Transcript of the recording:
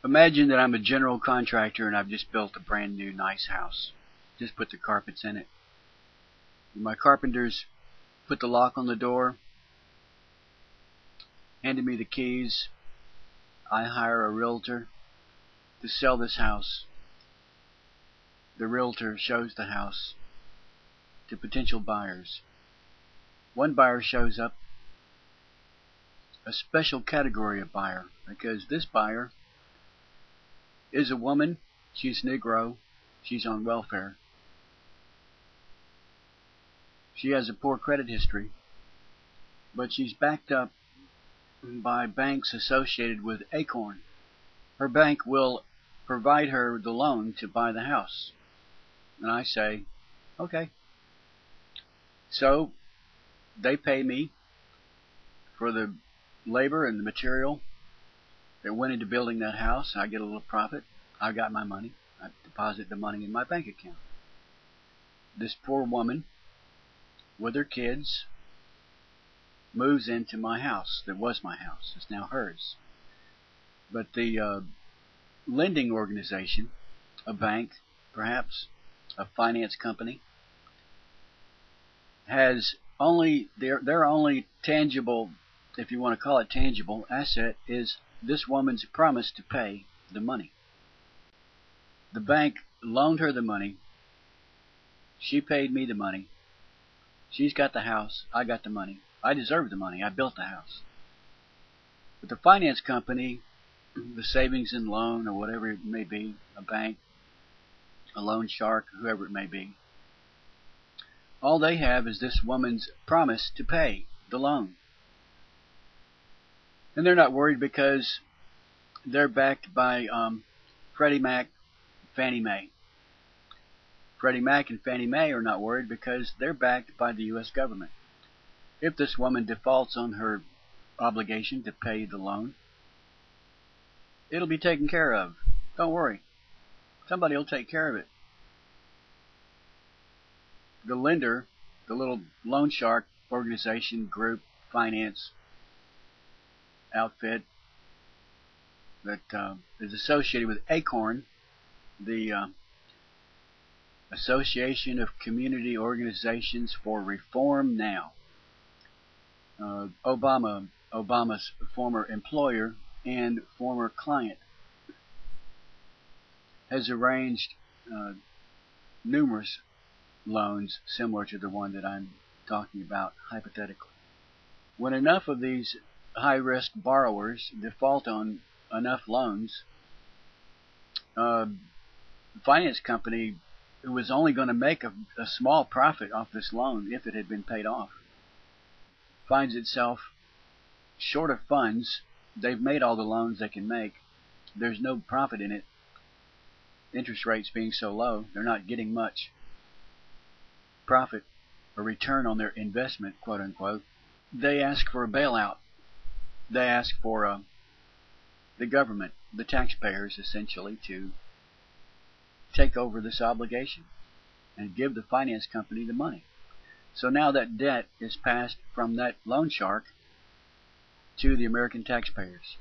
Imagine that I'm a general contractor and I've just built a brand new nice house. Just put the carpets in it. My carpenters put the lock on the door, handed me the keys. I hire a realtor to sell this house. The realtor shows the house to potential buyers. One buyer shows up, a special category of buyer, because this buyer is a woman. She's Negro. She's on welfare. She has a poor credit history, but she's backed up by banks associated with ACORN. Her bank will provide her the loan to buy the house. And I say, okay. So they pay me for the labor and the material that went into building that house. I get a little profit. I got my money. I deposit the money in my bank account. This poor woman with her kids moves into my house. That was my house. It's now hers. But the lending organization, a bank, perhaps a finance company, has only their only tangible, if you want to call it tangible, asset is this woman's promise to pay the money. The bank loaned her the money. She paid me the money. She's got the house. I got the money. I deserve the money. I built the house. But the finance company, the savings and loan, or whatever it may be, a bank, a loan shark, whoever it may be, all they have is this woman's promise to pay the loan. And they're not worried because they're backed by Freddie Mac, Fannie Mae. Freddie Mac and Fannie Mae are not worried because they're backed by the U.S. government. If this woman defaults on her obligation to pay the loan, it'll be taken care of. Don't worry. Somebody will take care of it. The lender, the little loan shark organization, group, finance outfit that is associated with ACORN, the Association of Community Organizations for Reform Now. Obama's former employer and former client, has arranged numerous loans similar to the one that I'm talking about hypothetically. When enough of these high-risk borrowers default on enough loans, the finance company, who was only going to make a small profit off this loan if it had been paid off, finds itself short of funds. They've made all the loans they can make. There's no profit in it. Interest rates being so low, they're not getting much profit or return on their investment, quote unquote. They ask for a bailout. They ask for the government, the taxpayers essentially, to take over this obligation and give the finance company the money. So now that debt is passed from that loan shark to the American taxpayers.